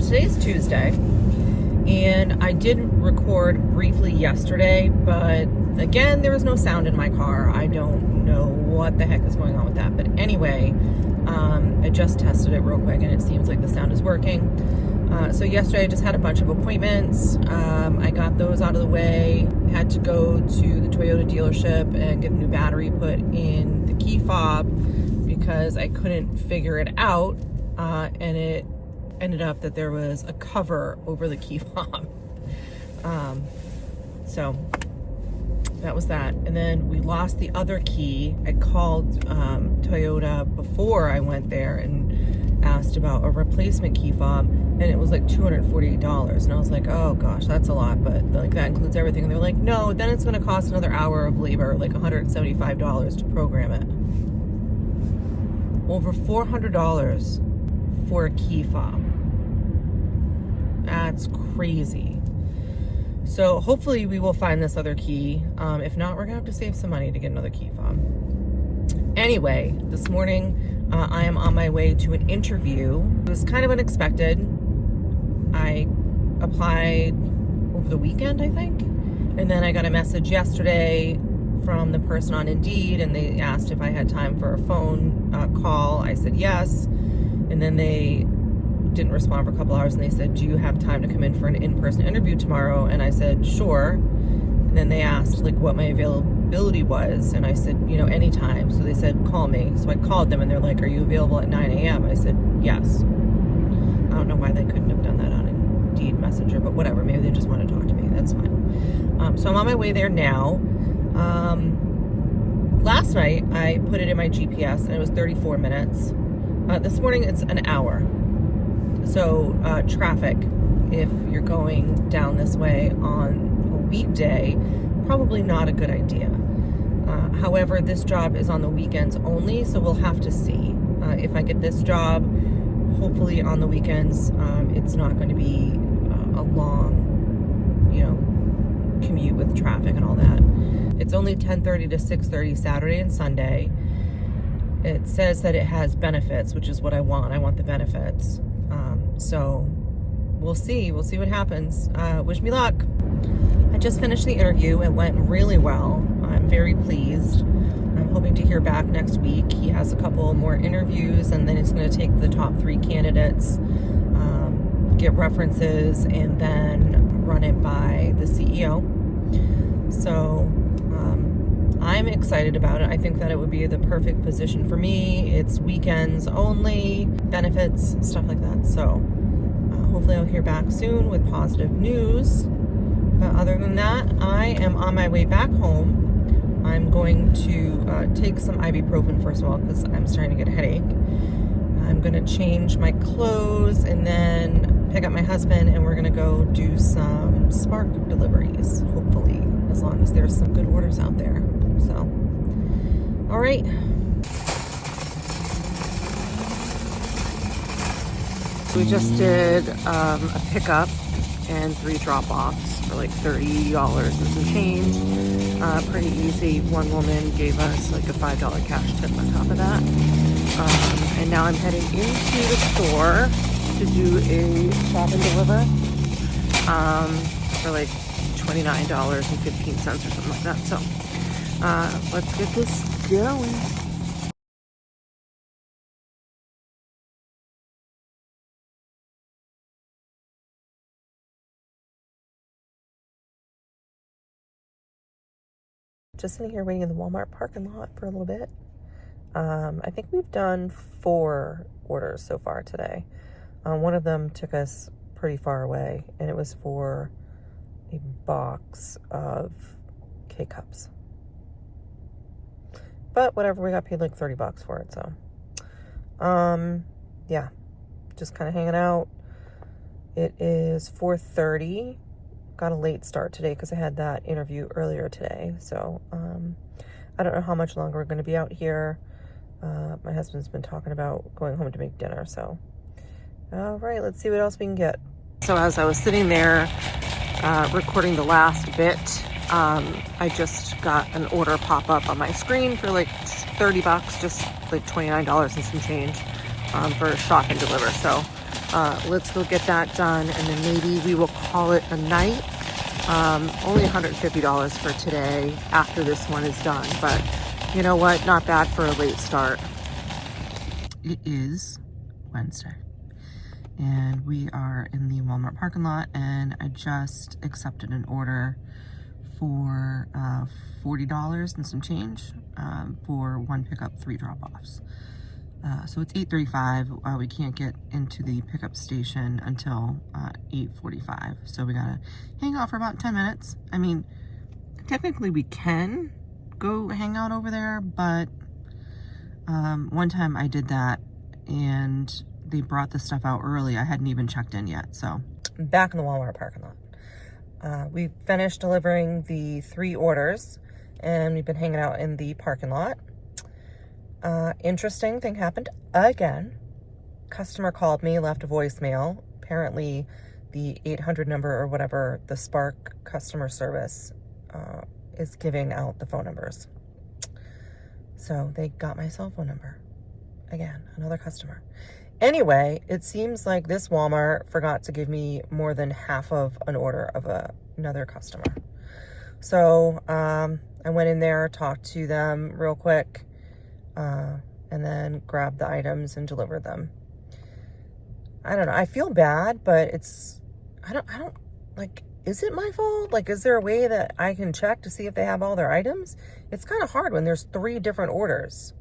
today's Tuesday, and I did record briefly yesterday, but again, there was no sound in my car. I don't know what the heck is going on with that. But anyway, I just tested it real quick, and it seems like the sound is working. So yesterday I just had a bunch of appointments. I got those out of the way. Had to go to the Toyota dealership and get a new battery put in the key fob because I couldn't figure it out, and it ended up that there was a cover over the key fob. So that was that. And then we lost the other key. I called Toyota before I went there and asked about a replacement key fob, and it was like $248. And I was like, oh gosh, that's a lot, but like that includes everything. And they're like, no, then it's going to cost another hour of labor, like $175 to program it. Over $400 for a key fob. That's crazy. So hopefully we will find this other key. If not, we're gonna have to save some money to get another key fob. Anyway, this morning I am on my way to an interview. It was kind of unexpected. I applied over the weekend, I think. And then I got a message yesterday from the person on Indeed, and they asked if I had time for a phone call. I said yes. And then they didn't respond for a couple hours, and they said, do you have time to come in for an in-person interview tomorrow? And I said, sure. And then they asked like what my availability was, and I said, you know, anytime. So they said, call me. So I called them, and they're like, are you available at 9 a.m.? I said, yes. I don't know why they couldn't have done that on Indeed Messenger, but whatever. Maybe they just want to talk to me. That's fine. So I'm on my way there now. Last night I put it in my GPS, and it was 34 minutes. This morning it's an hour. So traffic, if you're going down this way on a weekday, probably not a good idea. However, this job is on the weekends only, so we'll have to see. If I get this job, hopefully on the weekends, it's not going to be a long, commute with traffic and all that. It's only 10:30 to 6:30 Saturday and Sunday. It says that it has benefits, which is what I want. I want the benefits. So we'll see. We'll see what happens. Wish me luck. I just finished the interview. It went really well. I'm very pleased. I'm hoping to hear back next week. He has a couple more interviews, and then he's going to take the top 3 candidates, get references, and then run it by the CEO. So I'm excited about it. I think that it would be the perfect position for me. It's weekends only, benefits, stuff like that. So hopefully I'll hear back soon with positive news. But other than that, I am on my way back home. I'm going to take some ibuprofen first of all, because I'm starting to get a headache. I'm going to change my clothes and then pick up my husband, and we're going to go do some Spark deliveries, hopefully, as long as there's some good orders out there. So, all right. We just did a pickup and 3 drop-offs for like $30 and some change. Pretty easy. One woman gave us like a $5 cash tip on top of that. And now I'm heading into the store to do a shop and deliver for like $29.15 or something like that. So let's get this going. Just sitting here waiting in the Walmart parking lot for a little bit. I think we've done 4 orders so far today. One of them took us pretty far away, and it was for a box of K-Cups. But whatever, we got paid like $30 for it, so. Yeah, just kind of hanging out. It is 4:30. Got a late start today because I had that interview earlier today. So I don't know how much longer we're going to be out here. My husband's been talking about going home to make dinner. So, all right, let's see what else we can get. So as I was sitting there recording the last bit, I just got an order pop up on my screen for like $30, just like $29 and some change for shop and deliver. So Let's go get that done, and then maybe we will call it a night. Only $150 for today after this one is done, but you know what? Not bad for a late start. It is Wednesday, and we are in the Walmart parking lot, and I just accepted an order for $40 and some change for 1 pickup, 3 drop-offs. So it's 8:35. We can't get into the pickup station until 8:45. So we gotta hang out for about 10 minutes. I mean, technically we can go hang out over there, but one time I did that and they brought the stuff out early. I hadn't even checked in yet. So I'm back in the Walmart parking lot. We finished delivering the 3 orders and we've been hanging out in the parking lot. Interesting thing happened again. Customer called me, left a voicemail. Apparently the 800 number or whatever, the Spark customer service is giving out the phone numbers. So they got my cell phone number. Again, another customer. Anyway, it seems like this Walmart forgot to give me more than half of an order of another customer. So I went in there, talked to them real quick, and then grabbed the items and delivered them. I don't know. I feel bad, but it's, I don't, like, is it my fault? Like, is there a way that I can check to see if they have all their items? It's kind of hard when there's 3 different orders.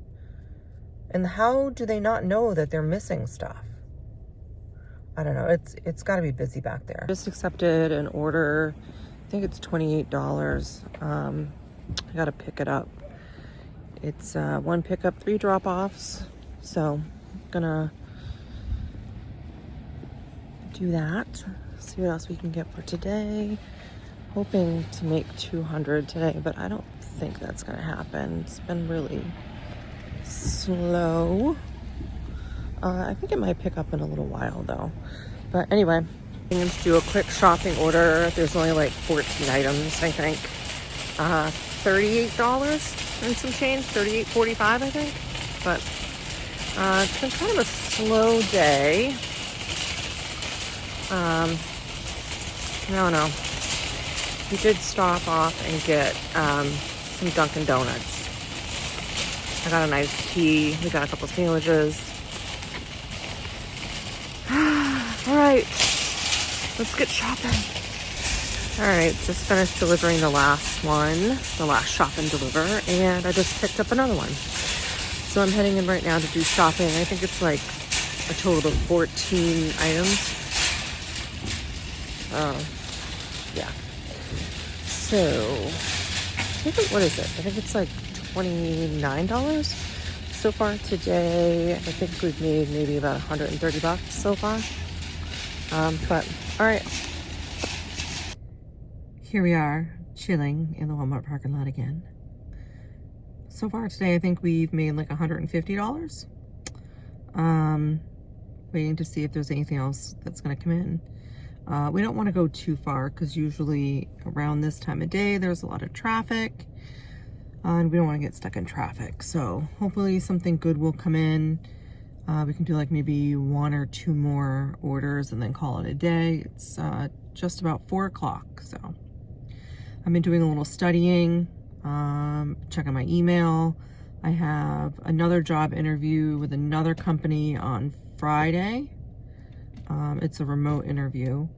And how do they not know that they're missing stuff? I don't know. It's got to be busy back there. Just accepted an order. I think it's $28. I got to pick it up. It's 1 pickup, 3 drop-offs. So I'm gonna do that. See what else we can get for today. Hoping to make 200 today, but I don't think that's gonna happen. It's been really slow. I think it might pick up in a little while though. But anyway, I'm going to do a quick shopping order. There's only like 14 items, I think. $38 and some change, $38.45 I think. But it's been kind of a slow day. I don't know. We did stop off and get some Dunkin' Donuts. I got a nice tea. We got a couple sandwiches. All right, let's get shopping. All right, just finished delivering the last one, the last shop and deliver, and I just picked up another one. So I'm heading in right now to do shopping. I think it's like a total of 14 items. Yeah. So, what is it? I think it's like $29 so far today. I think we've made maybe about $130 so far. But all right, here we are chilling in the Walmart parking lot again. So far today, I think we've made like $150. Waiting to see if there's anything else that's gonna come in. We don't want to go too far because usually around this time of day there's a lot of traffic. And we don't want to get stuck in traffic. So hopefully something good will come in. We can do like maybe 1 or 2 more orders and then call it a day. It's just about 4 o'clock. So I've been doing a little studying, checking my email. I have another job interview with another company on Friday. It's a remote interview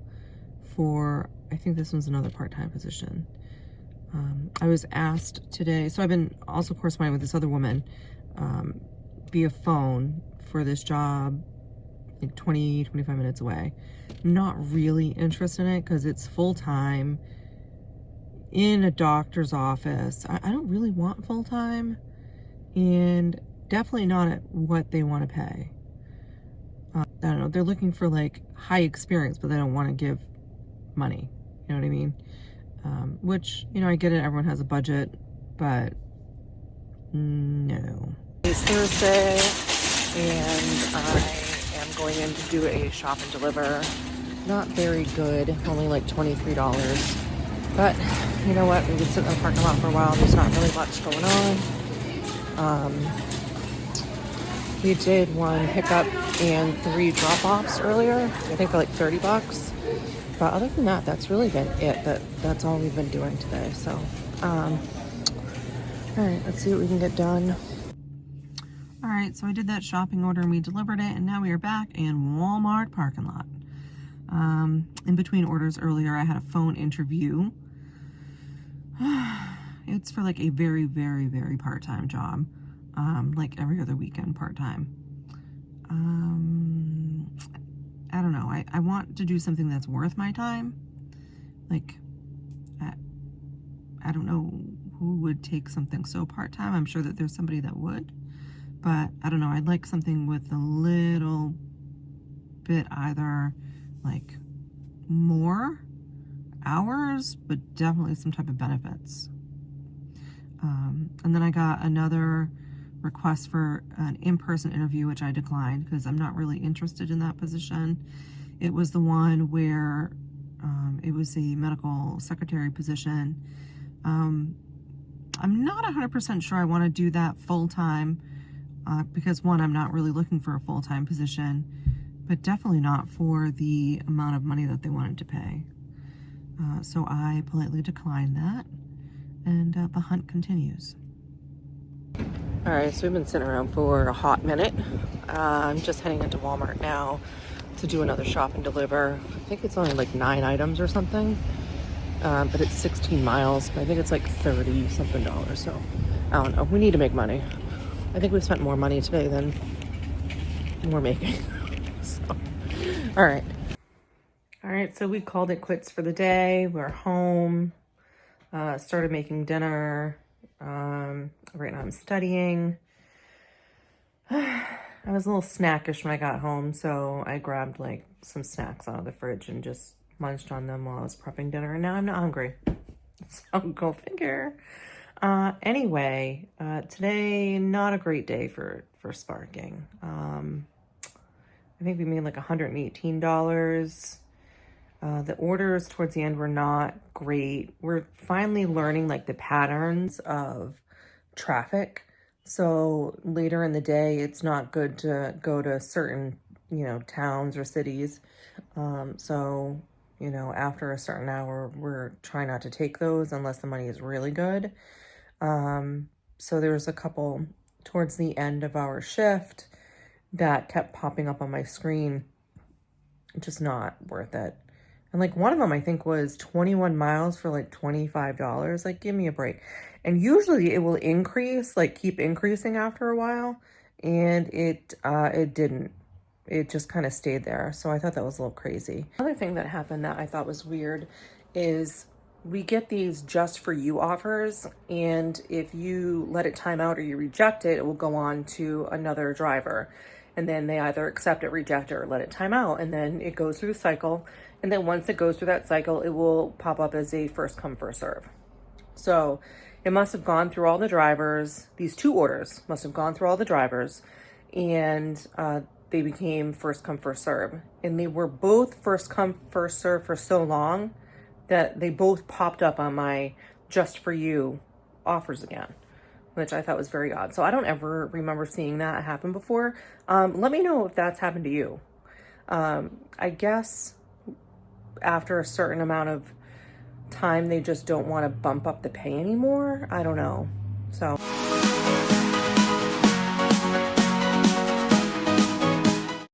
for, I think this one's another part-time position. I was asked today, so I've been also corresponding with this other woman via phone for this job, like 20-25 minutes away. Not really interested in it because it's full-time in a doctor's office. I don't really want full-time, and definitely not at what they want to pay. I don't know, they're looking for like high experience, but they don't want to give money. You know what I mean? Which, you know, I get it, everyone has a budget, but no. It's Thursday, and I am going in to do a shop and deliver. Not very good, only like $23. But, you know what, we've been sitting in the parking lot for a while, there's not really much going on. We did one pickup and 3 drop-offs earlier, I think for like 30 bucks. But other than that, that's really been it. That's all we've been doing today. So, all right, let's see what we can get done. All right, so I did that shopping order and we delivered it, and now we are back in Walmart parking lot. In between orders earlier, I had a phone interview. It's for like a very, very, very part-time job. Like every other weekend part-time. I don't know. I want to do something that's worth my time. Like, I don't know who would take something so part-time. I'm sure that there's somebody that would. But I don't know. I'd like something with a little bit either like more hours, but definitely some type of benefits. And then I got another request for an in-person interview, which I declined because I'm not really interested in that position. It was the one where it was a medical secretary position. I'm not 100% sure I want to do that full-time because one, I'm not really looking for a full-time position, but definitely not for the amount of money that they wanted to pay. So I politely declined that, and the hunt continues. All right, so we've been sitting around for a hot minute. I'm just heading into Walmart now to do another shop and deliver. I think it's only like 9 items or something, but it's 16 miles, but I think it's like $30 something. So I don't know, we need to make money. I think we spent more money today than we're making. So, all right, so we called it quits for the day. We're home, started making dinner. Right now I'm studying. I was a little snackish when I got home, so I grabbed like some snacks out of the fridge and just munched on them while I was prepping dinner, and now I'm not hungry. So go figure. Anyway, today, not a great day for sparking. I think we made like $118. The orders towards the end were not great. We're finally learning like the patterns of traffic. So later in the day, it's not good to go to certain, towns or cities. So, after a certain hour, we're trying not to take those unless the money is really good. So there was a couple towards the end of our shift that kept popping up on my screen. Just not worth it. And like one of them, I think, was 21 miles for like $25. Like, give me a break. And usually it will increase, like keep increasing after a while. And it didn't. It just kind of stayed there. So I thought that was a little crazy. Another thing that happened that I thought was weird is we get these just for you offers. And if you let it time out or you reject it, it will go on to another driver. And then they either accept it, reject it, or let it time out. And then it goes through the cycle. And then once it goes through that cycle, it will pop up as a first come, first serve. So it must have gone through all the drivers. These 2 orders must have gone through all the drivers. And they became first come, first serve. And they were both first come, first serve for so long that they both popped up on my just for you offers again, which I thought was very odd. So I don't ever remember seeing that happen before. Let me know if that's happened to you. I guess after a certain amount of time, they just don't want to bump up the pay anymore. I don't know. So